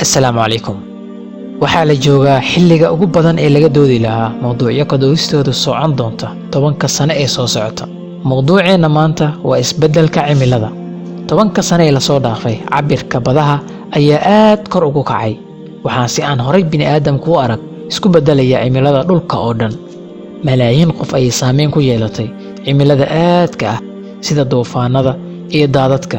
Assalaamu calaykum. Waxaa la joogaa xilliga ugu badan ee laga doodi lahaa mowduucyo ka doodistoodu socon doonta 10 sano ee soo socota. Mowduuceena maanta waa isbeddelka cimilada. 10 sano ee la soo dhaafay, cabirka badaha ayaa aad kor ugu kacay. Waxaan si aan horay bini'aadamku u arag isku beddelaya cimilada dhulka oo dhan. Malaayiin qof ayay saameyn ku yeelatay cimilada aadka ah sida duufaanada iyo daadadka.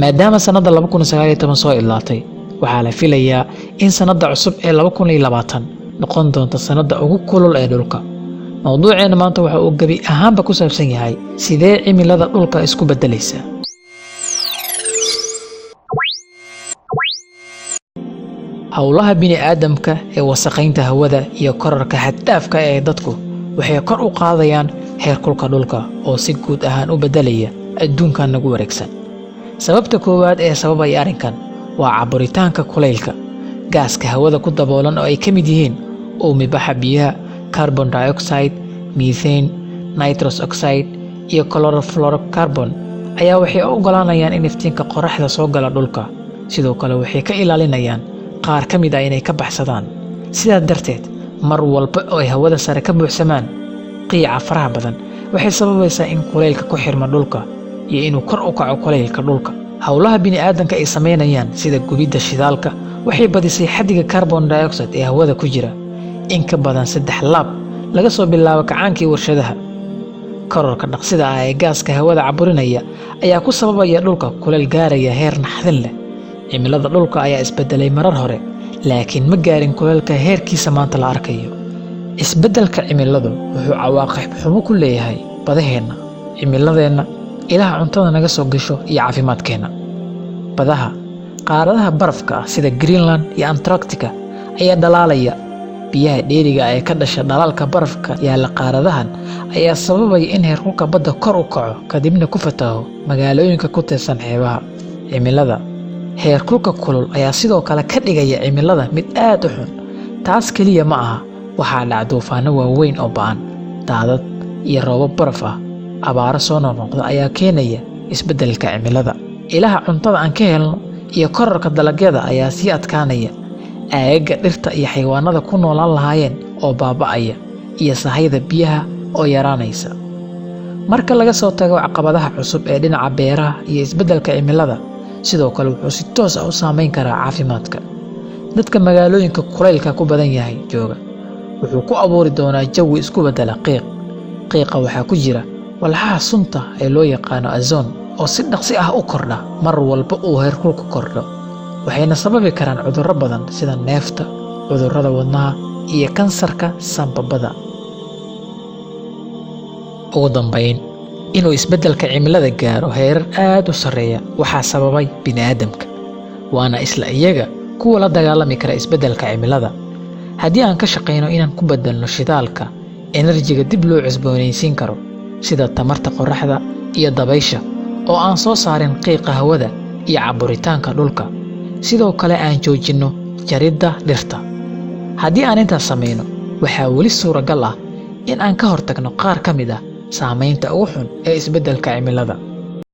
Maadaama sanada 2019 soo ilaatay, waxaa la filayaa in sanada cusub ee 2020 noqon doonto sanada ugu kulul ee dhulka. Mowduuceena maanta waxa uu gabi ahaanba ku saabsan yahay sidee cimilada dhulka isku beddelaysa. Hawlaha bini'aadamka ee wasakhaynta hawada iyo kororka xad-dhaafka ee dadku waxay kor u qaadayaan heerkulka dhulka oo si guud ahaan u beddelaya adduunkan nagu wareegsan. Sababta koowaad ee sababay arrinkan waa caburitaanka kulaylka, gaaska hawada ku daboolan oo ay ka mid yihiin uumibaxa biyaha, carbon dioxide, methane, nitrous oxide iyo chlorofluorocarbon ayaa waxay u oggolaanayaan in iftiinka qorraxda soo gala dhulka. Sidoo kale waxay ka ilaalinayaan qaar ka mid ah inay ka baxsadaan. Sidaa darteed, mar walba oo ay hawada sare ka buuxsamaan qiica faraha badan, waxay sababaysaa in kulaylka ku xirma dhulka iyo inuu kor u kaco kulaylka dhulka. Hawlaha bini'aadamka ay sameynayaan sida gubidda shidaalka waxay badisay xaddiga carbon dioxide ee hawada ku jira in ka badan 3 laab laga soo bilaabo kacaankii warshadaha. Kororka dhaqsida ah ee gaaska hawada caburinaya ayaa ku sababaya dhulka kulayl gaaraya heer naxdin leh. Cimilada dhulka ayaa isbeddelay marar hore, laakiin ma gaarin kulaylka heerkiisa maanta la arkayo. Isbeddelka cimiladu wuxuu cawaaqib xumo ku leeyahay badaheena, cimiladeena, ilaha cuntada naga soo gasho iyo caafimaadkeena. Badaha, qaaradaha barafka ah sida Greenland iyo Antarctica ayaa dhalaalaya. Biyaha dheeriga ah ee ka dhasha dhalaalka barafka yaalla qaaradahan ayaa sababaya in heerkulka badda kor u kaco kadibna ku fataho magaalooyinka ku teedsan xeebaha. Cimilada heerkulka kulul ayaa sidoo kale ka dhigaya cimilada mid aad u xun. Taas kaliya ma aha, waxaa dhaca duufaano waaweyn oo ba'an, daadad iyo roobab baraf ah. Abaaro soo noqnoqda ayaa keenaya isbeddelka cimilada. Ilaha cuntada aan ka helno iyo kororka dalagyada ayaa sii adkaanaya. Aagagga dhirta iyo xayawaanada ku noolaan lahaayeen oo baaba'aya, iyo sahayda biyaha oo yaraanaysa. Marka laga soo tago caqabadaha cusub ee dhinaca beeraha iyo isbeddelka cimilada, sidoo kale wuxuu si toos ah u saameyn karaa caafimaadka. Dadka magaalooyinka kulaylka ku badan yahay jooga wuxuu ku abuuri doonaa jawi isku beddela qiiq. Qiiqa waxaa ku jira walxaha sunta ee loo yaqaano ozone oo si dhaqsi ah u kordha mar walba uu heerkulku kordho. Waxayna sababi karaan cudurro badan sida neefta, cudurrada wadnaha iyo kansarka sanbabada. Ugu dambayn, inuu isbeddelka cimilada gaaro heerar aad u sarreeya waxaa sababay bini'aadamka, waana isla iyaga kuwa la dagaalami kara isbeddelka cimilada. Haddii aan ka shaqeyno inaan ku beddelno shidaalka, enerjiga dib loo cusboonaysiin karo sida tamarta qorraxda iyo dabaysha oo aan soo saarin qiiqa hawada iyo caburitaanka dhulka, sidoo kale aan joojinno jaridda dhirta. Haddii aan intaas sameyno, waxaa weli suuragal ah in aan ka hortagno qaar ka mid ah saameynta ugu xun ee isbeddelka cimilada.